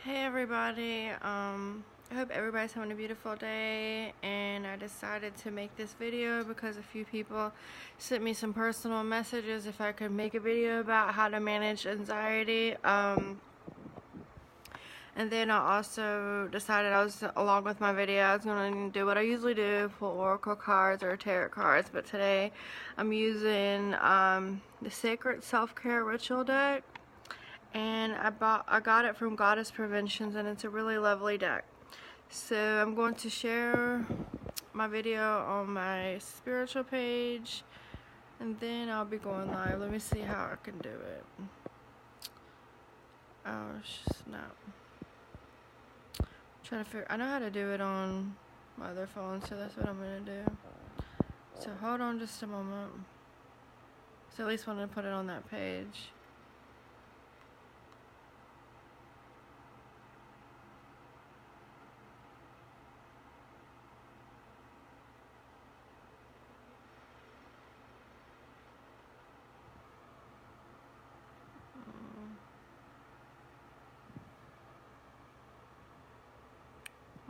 Hey everybody, I hope everybody's having a beautiful day, and I decided to make this video because a few people sent me some personal messages if I could make a video about how to manage anxiety. And then I also decided along with my video, I was going to do what I usually do, pull oracle cards or tarot cards, but today I'm using the Sacred Self-Care Ritual deck. And I got it from Goddess Preventions, and it's a really lovely deck. So I'm going to share my video on my spiritual page, and then I'll be going live. Let me see how I can do it. Oh snap. I'm trying to figure, I know how to do it on my other phone, so that's what I'm gonna do. So hold on just a moment. So at least want to put it on that page.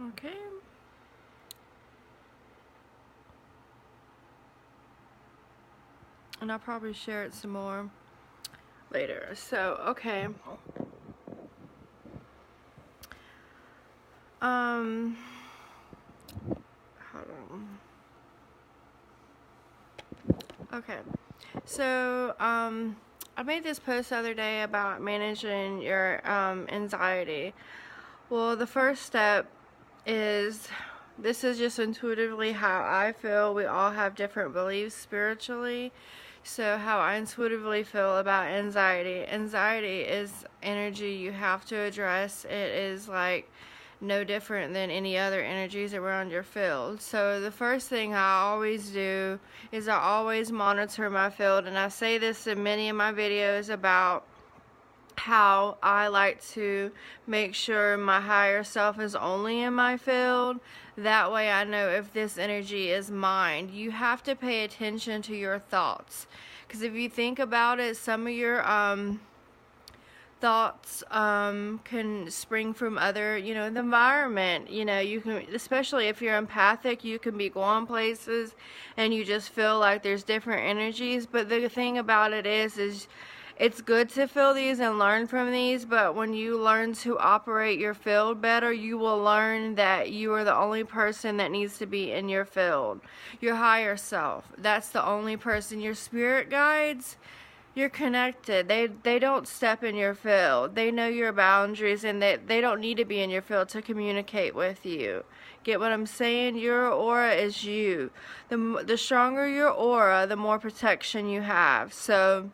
Okay. And I'll probably share it some more later. So, okay. Hold on. Okay. So, I made this post the other day about managing your anxiety. Well, the first step is, this is just intuitively how I feel. We all have different beliefs spiritually. So how I intuitively feel about anxiety. Anxiety is energy you have to address. It is like no different than any other energies around your field. So the first thing I always do is I always monitor my field, and I say this in many of my videos about how I like to make sure my higher self is only in my field. That way I know if this energy is mine. You have to pay attention to your thoughts, because if you think about it, some of your thoughts can spring from other, the environment. You can, especially if you're empathic, you can be going places and you just feel like there's different energies. But the thing about it is it's good to feel these and learn from these, but when you learn to operate your field better, you will learn that you are the only person that needs to be in your field. Your higher self, that's the only person. Your spirit guides, you're connected. They don't step in your field. They know your boundaries, and they don't need to be in your field to communicate with you. Get what I'm saying? Your aura is you. The stronger your aura, the more protection you have. So,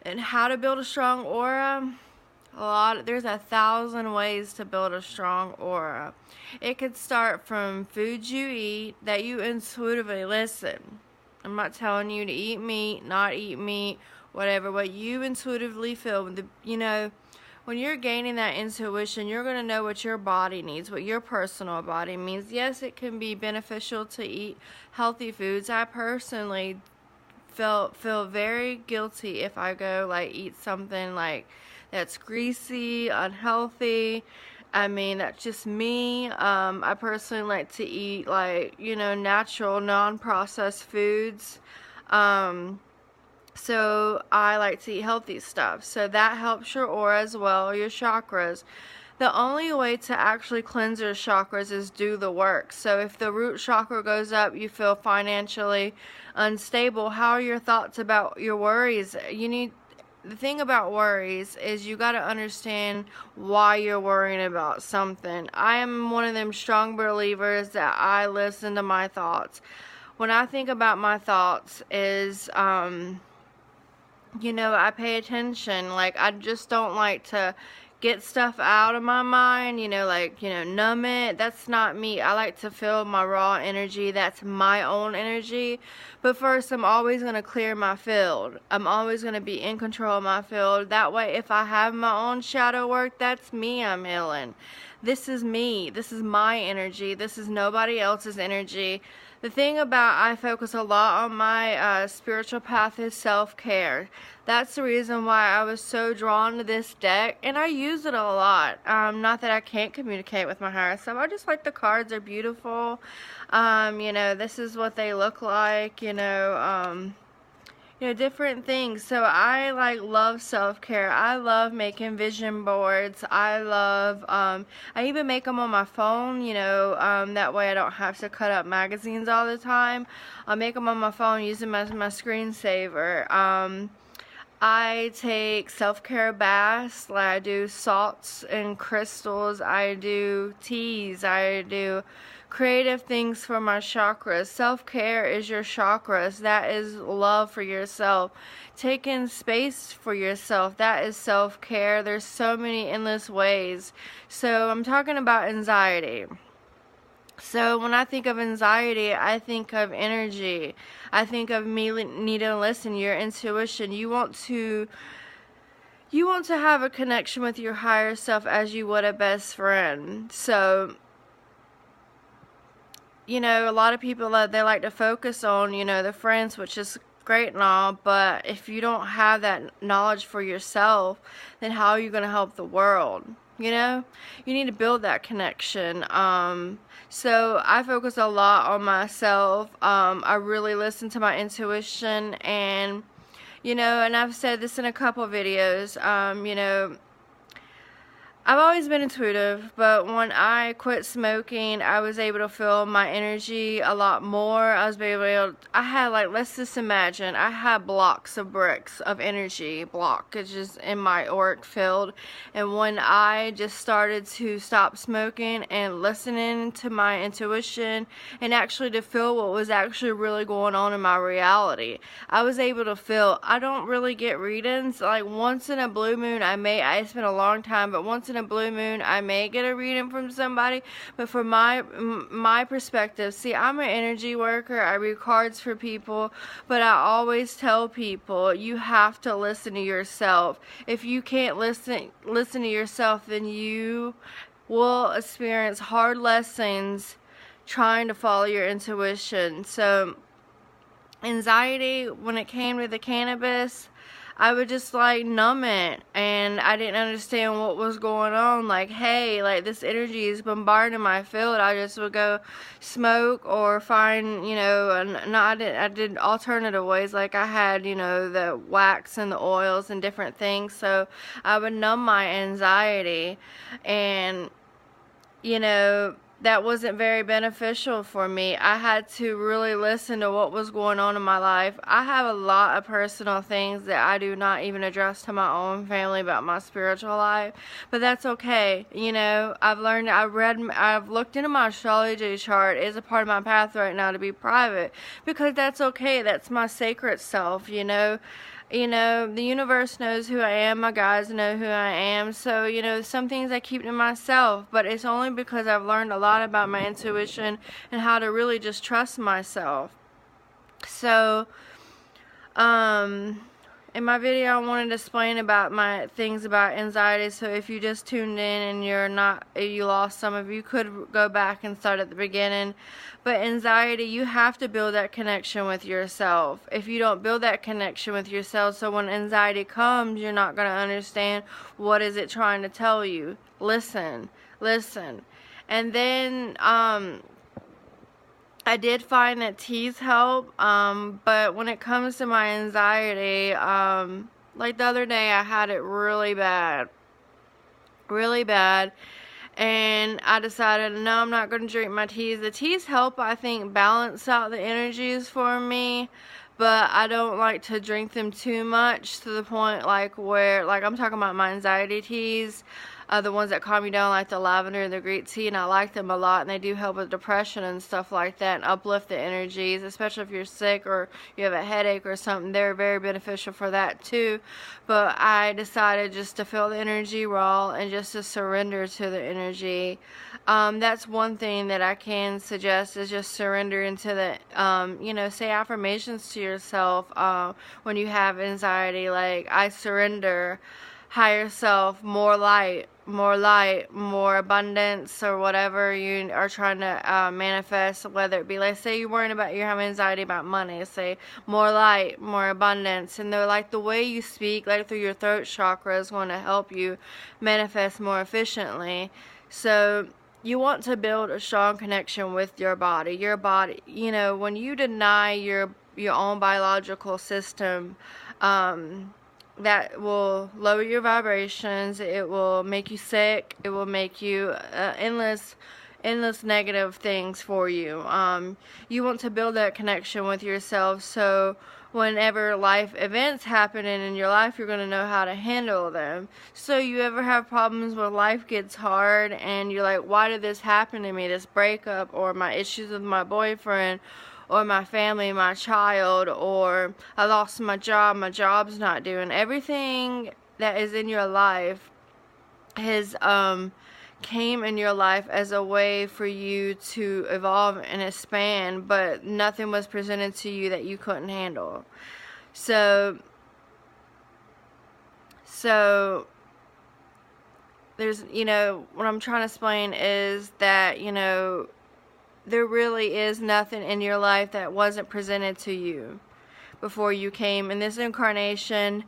and how to build a strong aura? There's 1,000 ways to build a strong aura. It could start from foods you eat that you intuitively listen. I'm not telling you to eat meat, not eat meat, whatever. What you intuitively feel, when you're gaining that intuition, you're going to know what your body needs, what your personal body needs. Yes, it can be beneficial to eat healthy foods. I personally feel very guilty if I go eat something that's greasy, unhealthy. I mean, that's just me. I personally like to eat natural, non-processed foods. So I like to eat healthy stuff. So that helps your aura as well, your chakras. The only way to actually cleanse your chakras is do the work. So if the root chakra goes up, you feel financially unstable. How are your thoughts about your worries? The thing about worries is you got to understand why you're worrying about something. I am one of them strong believers that I listen to my thoughts. When I think about my thoughts is, I pay attention. I just don't like to get stuff out of my mind, numb it. That's not me. I like to feel my raw energy. That's my own energy. But first, I'm always going to clear my field. I'm always going to be in control of my field. That way, if I have my own shadow work, that's me I'm healing. This is me. This is my energy. This is nobody else's energy. The thing about I focus a lot on my spiritual path is self-care. That's the reason why I was so drawn to this deck, and I use it a lot. Not that I can't communicate with my higher self. I just like the cards are beautiful. You know, this is what they look like. You know, different things. So I love self-care. I love making vision boards. I love I even make them on my phone, you know, that way I don't have to cut up magazines all the time. I make them on my phone using my screensaver. I take self-care baths. Like I do salts and crystals. I do teas. I do creative things for my chakras. Self-care is your chakras. That is love for yourself. Taking space for yourself. That is self-care. There's so many endless ways. So I'm talking about anxiety. So when I think of anxiety, I think of energy. I think of me needing to listen, your intuition. You want to have a connection with your higher self as you would a best friend. So, you know, a lot of people, they like to focus on, you know, the friends, which is great and all, but if you don't have that knowledge for yourself, then how are you going to help the world? You know, you need to build that connection. So I focus a lot on myself. I really listen to my intuition, and you know, and I've said this in a couple videos, you know, I've always been intuitive, but when I quit smoking, I was able to feel my energy a lot more. I had, like, let's just imagine, I had blocks of bricks of energy, blockages in my auric field, and when I just started to stop smoking and listening to my intuition, and actually to feel what was actually really going on in my reality, I was able to feel. I don't really get readings, like, once in a blue moon, it's been a long time, but once in a blue moon I may get a reading from somebody. But from my perspective, see, I'm an energy worker. I read cards for people, but I always tell people you have to listen to yourself. If you can't listen to yourself, then you will experience hard lessons trying to follow your intuition. So anxiety, when it came to the cannabis, I would just like numb it, and I didn't understand what was going on. Like, hey, like this energy is bombarding my field. I just would go smoke or find, you know, I did alternative ways. Like I had, you know, the wax and the oils and different things. So I would numb my anxiety, and you know, that wasn't very beneficial for me. I had to really listen to what was going on in my life. I have a lot of personal things that I do not even address to my own family about my spiritual life, but that's okay. You know, I've looked into my astrology chart. It's a part of my path right now to be private, because that's okay. That's my sacred self, you know. You know, the universe knows who I am, my guides know who I am, so, you know, some things I keep to myself, but it's only because I've learned a lot about my intuition and how to really just trust myself. So, in my video, I wanted to explain about my things about anxiety, so if you just tuned in and you lost some of you could go back and start at the beginning. But anxiety, you have to build that connection with yourself. If you don't build that connection with yourself, so when anxiety comes, you're not going to understand what is it trying to tell you. Listen. And then, I did find that teas help, but when it comes to my anxiety, like the other day I had it really bad, and I decided, no, I'm not going to drink my teas. The teas help, I think, balance out the energies for me, but I don't like to drink them too much to the point like where, like I'm talking about my anxiety teas, the ones that calm me down, like the lavender and the Greek tea, and I like them a lot, and they do help with depression and stuff like that, and uplift the energies, especially if you're sick or you have a headache or something. They're very beneficial for that too. But I decided just to feel the energy raw and just to surrender to the energy. That's one thing that I can suggest, is just surrender into the, you know, say affirmations to yourself when you have anxiety, like, I surrender, higher self, more light, more light, more abundance, or whatever you are trying to manifest, whether it be, let's say you're worrying about, you're having anxiety about money, say more light, more abundance, and they're like the way you speak, like through your throat chakra, is going to help you manifest more efficiently. So you want to build a strong connection with your body. Your body, you know, when you deny your own biological system, that will lower your vibrations, it will make you sick, it will make you endless negative things for you. You want to build that connection with yourself, so whenever life events happen in your life, you're going to know how to handle them. So you ever have problems where life gets hard and you're like, why did this happen to me, this breakup, or my issues with my boyfriend, or my family, my child, or I lost my job, my job's not doing. Everything that is in your life has came in your life as a way for you to evolve and expand, but nothing was presented to you that you couldn't handle. So there's, you know, what I'm trying to explain is that, you know, there really is nothing in your life that wasn't presented to you before you came in this incarnation.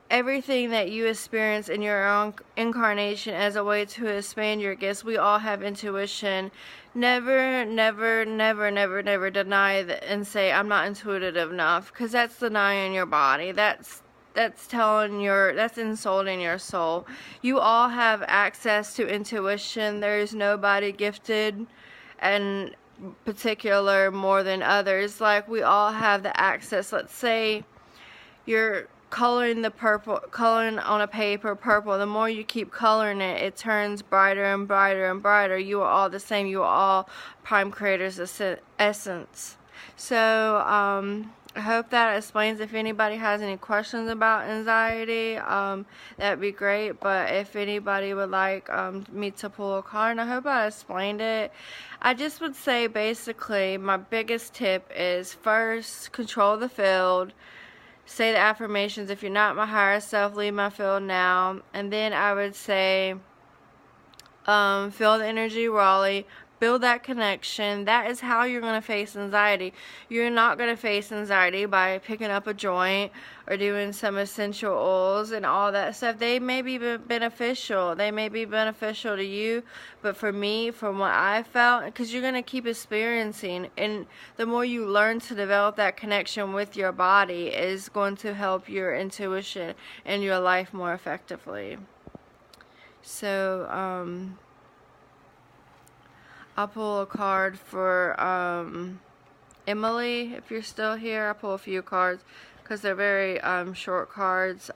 Everything that you experience in your own incarnation as a way to expand your gifts. We all have intuition. Never deny that and say, I'm not intuitive enough, because that's denying your body. That's insulting your soul. You all have access to intuition. There's nobody gifted and particular more than others. Like, we all have the access. Let's say you're coloring on a paper purple. The more you keep coloring it, it turns brighter and brighter and brighter. You are all the same. You are all prime creators of essence. So I hope that explains. If anybody has any questions about anxiety, that'd be great. But if anybody would like me to pull a card, and I hope I explained it. I just would say, basically, my biggest tip is, first, control the field. Say the affirmations, if you're not my higher self, leave my field now. And then I would say, feel the energy, Raleigh. Build that connection. That is how you're going to face anxiety. You're not going to face anxiety by picking up a joint or doing some essential oils and all that stuff. They may be beneficial. They may be beneficial to you. But for me, from what I felt, because you're going to keep experiencing, and the more you learn to develop that connection with your body is going to help your intuition and your life more effectively. So, I'll pull a card for Emily, if you're still here. I'll pull a few cards because they're very short cards.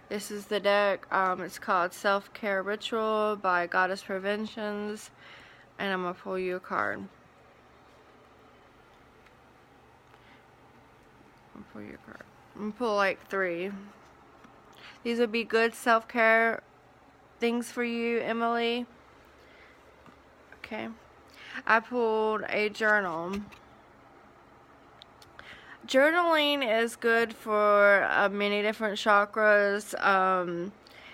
This is the deck. It's called Self-Care Ritual by Goddess Preventions. And I'm going to pull you a card. I'm going to pull like 3. These would be good self-care things for you, Emily. Okay, I pulled a journal. Journaling is good for many different chakras.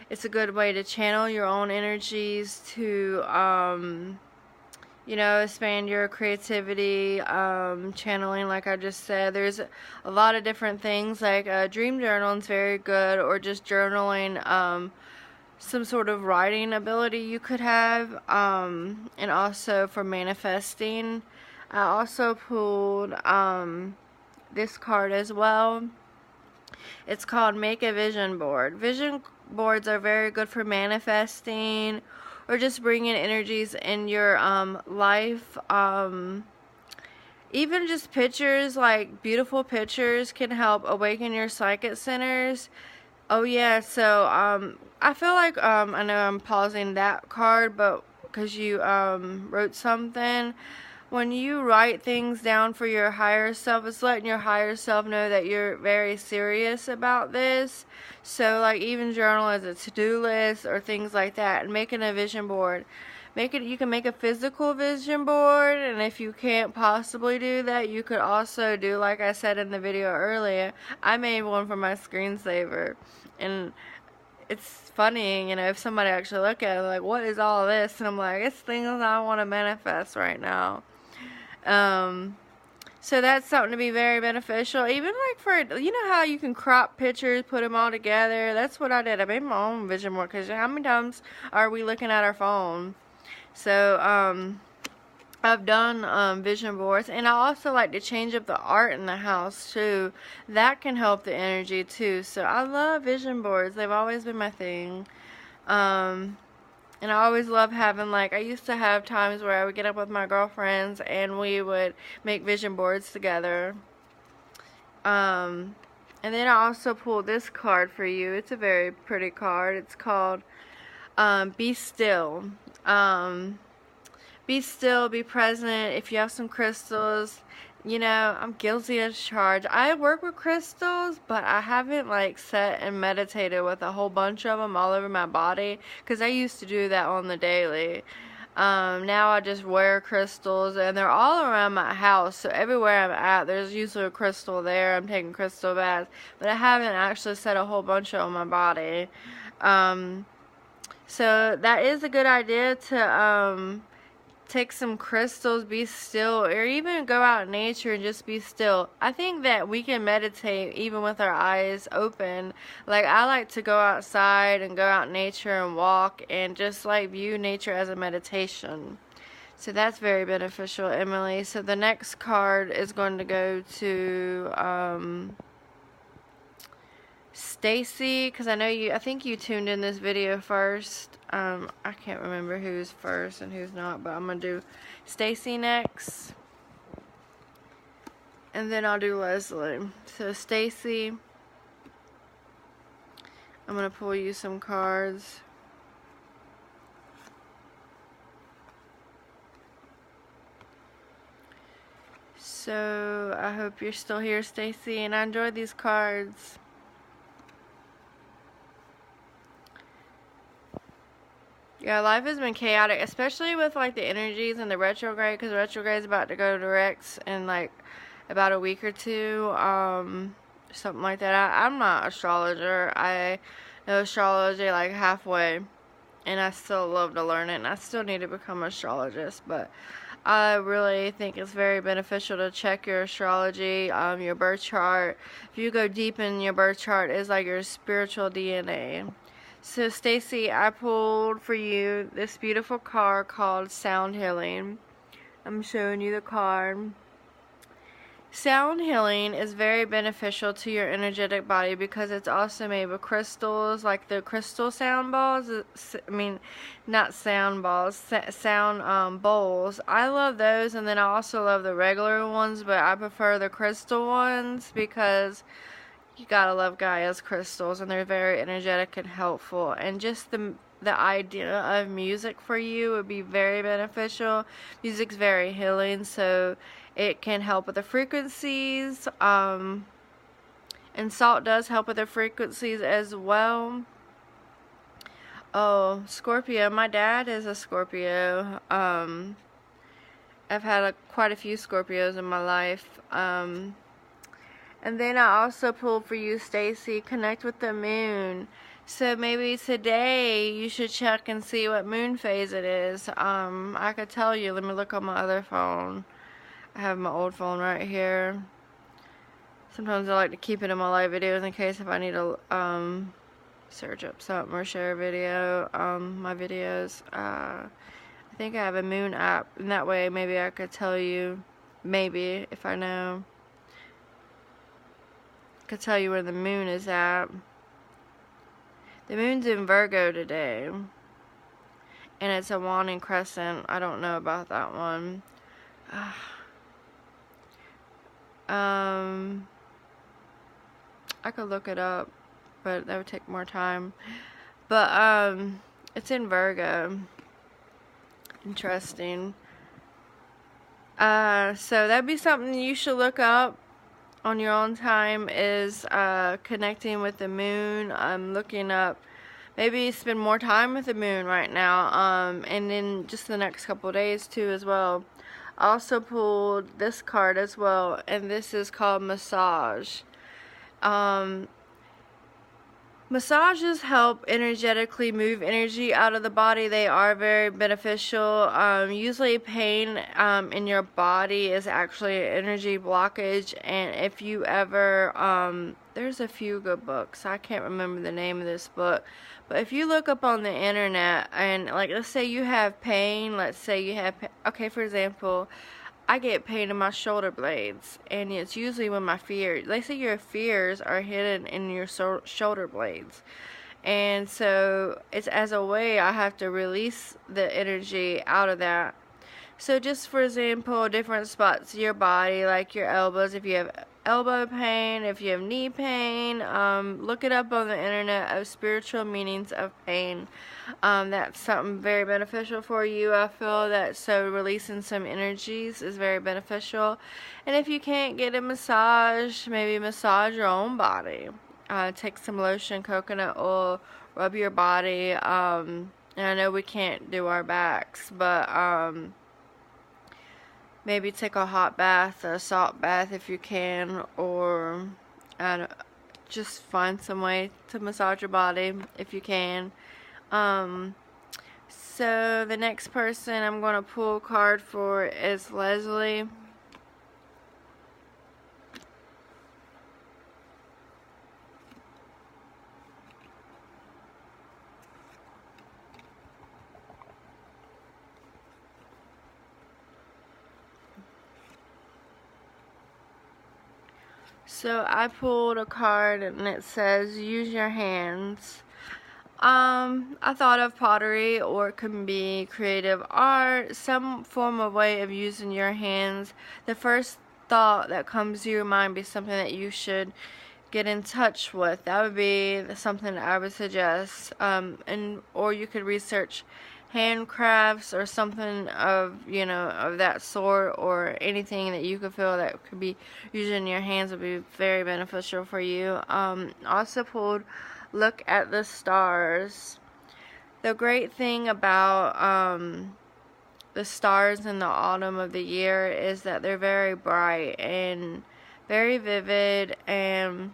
It's a good way to channel your own energies, to you know, expand your creativity, channeling, like I just said. There's a lot of different things, like dream journaling is very good, or just journaling, some sort of writing ability you could have, and also for manifesting. I also pulled this card as well. It's called Make a Vision Board. Vision boards are very good for manifesting or just bringing energies in your life. Even just pictures, like beautiful pictures, can help awaken your psychic centers. Oh yeah, so I feel like I know I'm pausing that card, but because you wrote something, when you write things down for your higher self, it's letting your higher self know that you're very serious about this. So like, even journal as a to-do list or things like that, and making a vision board. You can make a physical vision board, and if you can't possibly do that, you could also do, like I said in the video earlier, I made one for my screensaver, and it's funny, you know, if somebody actually look at it, like, what is all this? And I'm like, it's things I want to manifest right now. So that's something to be very beneficial. Even like for, you know how you can crop pictures, put them all together. That's what I did. I made my own vision board, because how many times are we looking at our phone? So, I've done vision boards, and I also like to change up the art in the house too. That can help the energy too. So I love vision boards. They've always been my thing. And I always love having, like, I used to have times where I would get up with my girlfriends and we would make vision boards together. And then I also pulled this card for you. It's a very pretty card. It's called Be Still. Be still, be present. If you have some crystals, you know, I'm guilty as charged. I work with crystals, but I haven't like sat and meditated with a whole bunch of them all over my body, because I used to do that on the daily. Now I just wear crystals, and they're all around my house, so everywhere I'm at there's usually a crystal there. I'm taking crystal baths, but I haven't actually set a whole bunch on my body. So that is a good idea to take some crystals, be still, or even go out in nature and just be still. I think that we can meditate even with our eyes open. Like, I like to go outside and go out in nature and walk and just like view nature as a meditation. So that's very beneficial, Emily. So the next card is going to go to Stacy, because I think you tuned in this video first. I can't remember who's first and who's not, but I'm going to do Stacy next. And then I'll do Leslie. So Stacy, I'm going to pull you some cards. So I hope you're still here, Stacy, and I enjoyed these cards. Yeah, life has been chaotic, especially with like the energies and the retrograde, because retrograde is about to go direct in like about a week or two, something like that. I'm not an astrologer. I know astrology like halfway, and I still love to learn it, and I still need to become an astrologist, but I really think it's very beneficial to check your astrology, your birth chart. If you go deep in your birth chart, it's like your spiritual DNA. So Stacy, I pulled for you this beautiful card called Sound Healing. I'm showing you the card. Sound healing is very beneficial to your energetic body because it's also made with crystals, like the crystal sound balls. I mean, not sound balls, sound bowls. I love those, and then I also love the regular ones, but I prefer the crystal ones because you gotta love Gaia's crystals, and they're very energetic and helpful. And just the idea of music for you would be very beneficial. Music's very healing, so it can help with the frequencies. And salt does help with the frequencies as well. Oh, Scorpio. My dad is a Scorpio. I've had quite a few Scorpios in my life. And then I also pulled for you, Stacy, connect with the moon. So maybe today you should check and see what moon phase it is. I could tell you. Let me look on my other phone. I have my old phone right here. Sometimes I like to keep it in my live videos in case if I need to search up something or share a video. My videos. I think I have a moon app, and that way maybe I could tell you, maybe if I know. Could tell you where the moon is at. The moon's in Virgo today, and it's a waning crescent. I don't know about that one. I could look it up, but that would take more time. But it's in Virgo. Interesting. So that'd be something you should look up on your own time, is connecting with the moon. I'm looking up, maybe spend more time with the moon right now, and then just the next couple of days too as well. I also pulled this card as well, and this is called Massage. Massages help energetically move energy out of the body. They are very beneficial. Usually pain in your body is actually an energy blockage, and if you ever, there's a few good books. I can't remember the name of this book, but if you look up on the internet and, like, let's say you have pain, okay, for example, I get pain in my shoulder blades, and it's usually when they say your fears are hidden in your shoulder blades, and so it's as a way I have to release the energy out of that. So just for example, different spots of your body, like your elbows, if you have elbow pain, if you have knee pain, look it up on the internet of spiritual meanings of pain. That's something very beneficial for you. I feel that, so releasing some energies is very beneficial. And if you can't get a massage, maybe massage your own body. Take some lotion, coconut oil, rub your body. And I know we can't do our backs, but maybe take a hot bath, a salt bath if you can, or just find some way to massage your body if you can. So the next person I'm going to pull a card for is Leslie. So I pulled a card and it says, use your hands. I thought of pottery, or it can be creative art, some form of way of using your hands. The first thought that comes to your mind be something that you should get in touch with. That would be something I would suggest. Or you could research handcrafts or something of that sort, or anything that you could feel that could be using your hands would be very beneficial for you. Also pulled look at the stars. The great thing about the stars in the autumn of the year is that they're very bright and very vivid, and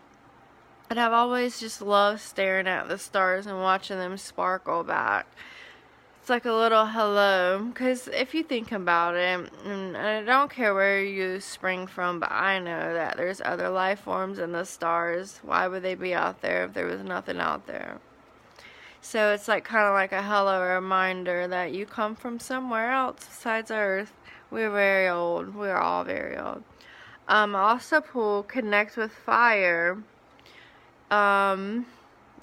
I've always just loved staring at the stars and watching them sparkle back. It's like a little hello, because if you think about it, and I don't care where you spring from, but I know that there's other life forms in the stars. Why would they be out there if there was nothing out there? So it's like kind of like a hello reminder that you come from somewhere else besides Earth. We're very old. We're all very old. Also pull connect with fire.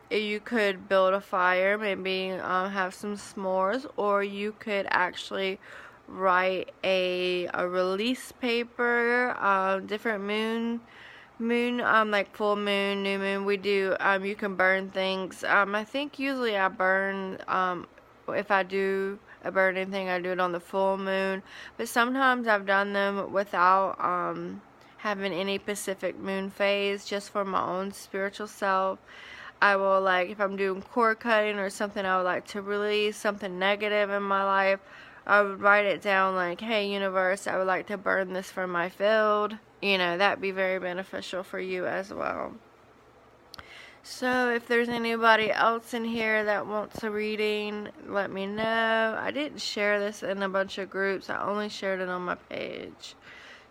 You could build a fire, maybe have some s'mores, or you could actually write a release paper, different moon, like full moon, new moon. We do, you can burn things. I think usually I burn, if I do burn anything, I do it on the full moon, but sometimes I've done them without having any specific moon phase, just for my own spiritual self. I will, like, if I'm doing cord cutting or something, I would like to release something negative in my life, I would write it down like, hey universe, I would like to burn this from my field. That'd be very beneficial for you as well. So if there's anybody else in here that wants a reading, let me know. I didn't share this in a bunch of groups. I only shared it on my page.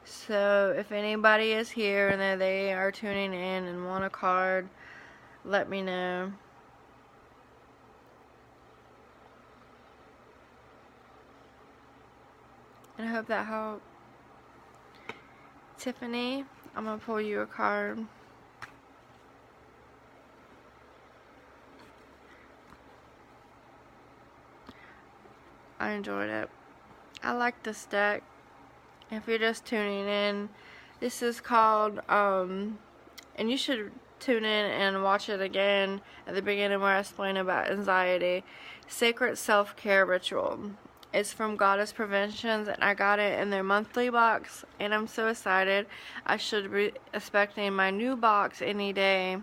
So if anybody is here and they are tuning in and want a card, let me know. And I hope that helped. Tiffany, I'm going to pull you a card. I enjoyed it. I like this deck. If you're just tuning in, this is called, and you should tune in and watch it again at the beginning where I explain about anxiety. Sacred Self-Care Ritual. It's from Goddess Preventions, and I got it in their monthly box, and I'm so excited. I should be expecting my new box any day.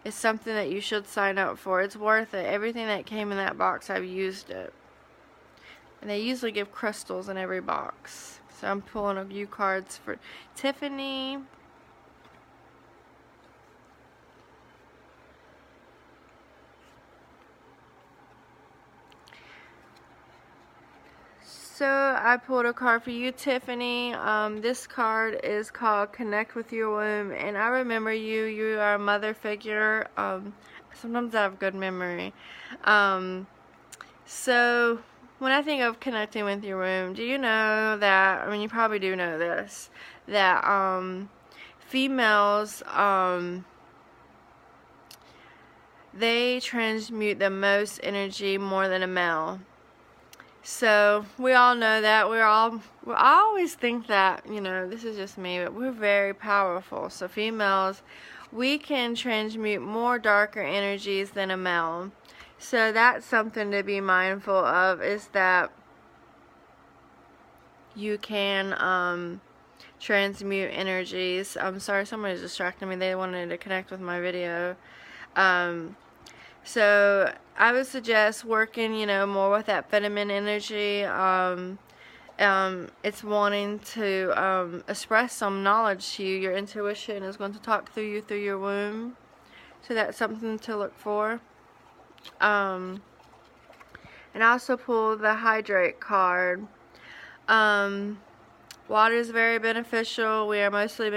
It's something that you should sign up for. It's worth it. Everything that came in that box, I've used it. And they usually give crystals in every box. So I'm pulling a few cards for Tiffany. So I pulled a card for you, Tiffany. This card is called Connect with Your Womb, and I remember you. You are a mother figure. Sometimes I have good memory. So when I think of connecting with your womb, do you know that, I mean, you probably do know this, that females, they transmute the most energy more than a male. So we all know that. I always think that, you know, this is just me, but we're very powerful. So females, we can transmute more darker energies than a male. So that's something to be mindful of, is that you can transmute energies. I'm sorry, somebody's distracting me. They wanted to connect with my video. So I would suggest working, you know, more with that feminine energy. It's wanting to express some knowledge to you. Your intuition is going to talk through you through your womb. So that's something to look for. And I also pulled the Hydrate card. Water is very beneficial. We are mostly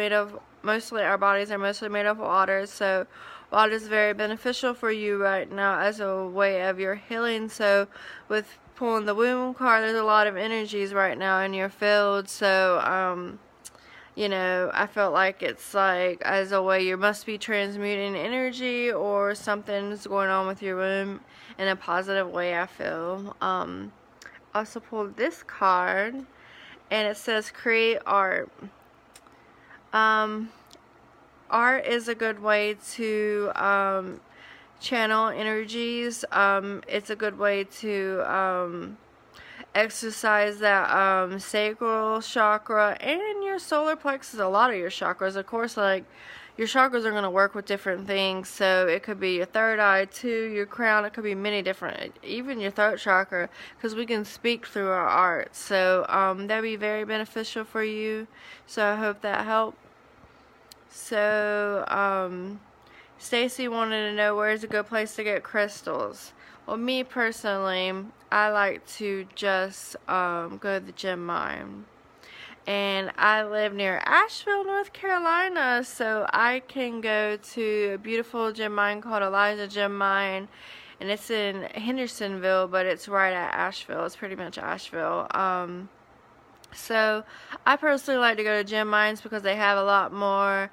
our bodies are mostly made of water, so water is very beneficial for you right now as a way of your healing. So with pulling the womb card, there's a lot of energies right now in your field, so you know, I felt like it's like as a way you must be transmuting energy, or something's going on with your womb in a positive way, I feel. Also pulled this card, and it says create art. Art is a good way to channel energies. It's a good way to exercise that sacral chakra and your solar plexus, a lot of your chakras. Of course, like, your chakras are going to work with different things, so it could be your third eye too, your crown, it could be many different, even your throat chakra, because we can speak through our art. So that'd be very beneficial for you, so I hope that helped. So Stacy wanted to know where's a good place to get crystals. Well, me personally, I like to just go to the gem mine. And I live near Asheville, North Carolina, so I can go to a beautiful gem mine called Elijah Gem Mine, and it's in Hendersonville, but it's right at Asheville. It's pretty much Asheville. So I personally like to go to gem mines because they have a lot more.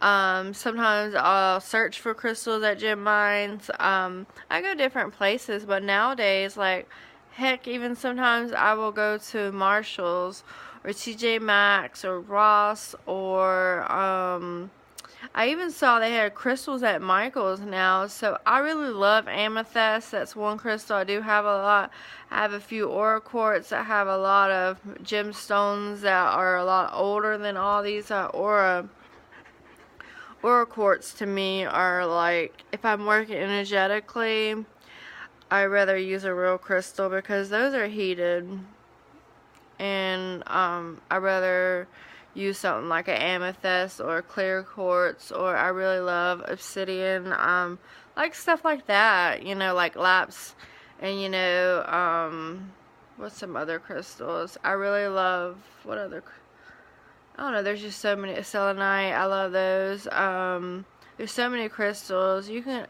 Sometimes I'll search for crystals at gem mines. I go different places, but nowadays, like, heck, even sometimes I will go to Marshall's or TJ Maxx or Ross, or I even saw they had crystals at Michael's now. So I really love amethyst. That's one crystal I do have a lot. I have a few aura quartz. I have a lot of gemstones that are a lot older than all these aura quartz. To me are like, if I'm working energetically, I rather use a real crystal because those are heated, and I rather use something like an amethyst or clear quartz, or I really love obsidian, like stuff like that, you know, like lapis, and you know, what's some other crystals I really love? What other? I don't know, there's just so many. Selenite, I love those. There's so many crystals you can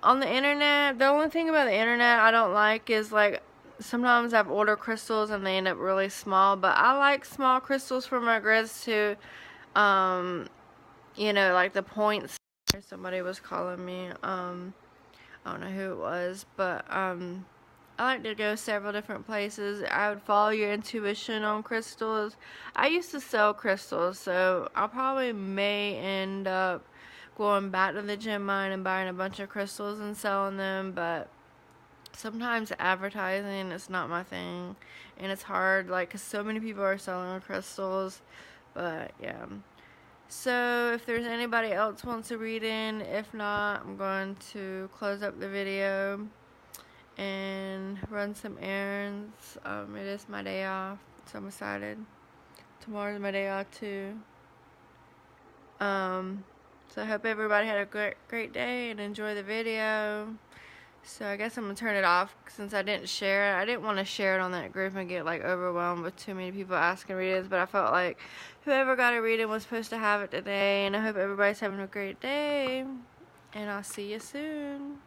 on the internet. The only thing about the internet I don't like is, like, sometimes I've ordered crystals and they end up really small, but I like small crystals for my grids too. You know, like the points. Somebody was calling me. I don't know who it was, but I like to go several different places. I would follow your intuition on crystals. I used to sell crystals, so I probably may end up going back to the gem mine and buying a bunch of crystals and selling them, but sometimes advertising is not my thing, and it's hard, like, because so many people are selling crystals. But yeah, so if there's anybody else wants to read in, if not, I'm going to close up the video and run some errands. It is my day off, so I'm excited. Tomorrow's my day off too. So I hope everybody had a great day and enjoy the video. So I guess I'm going to turn it off since I didn't share it. I didn't want to share it on that group and get like overwhelmed with too many people asking readings, but I felt like whoever got a reading was supposed to have it today, and I hope everybody's having a great day, and I'll see you soon.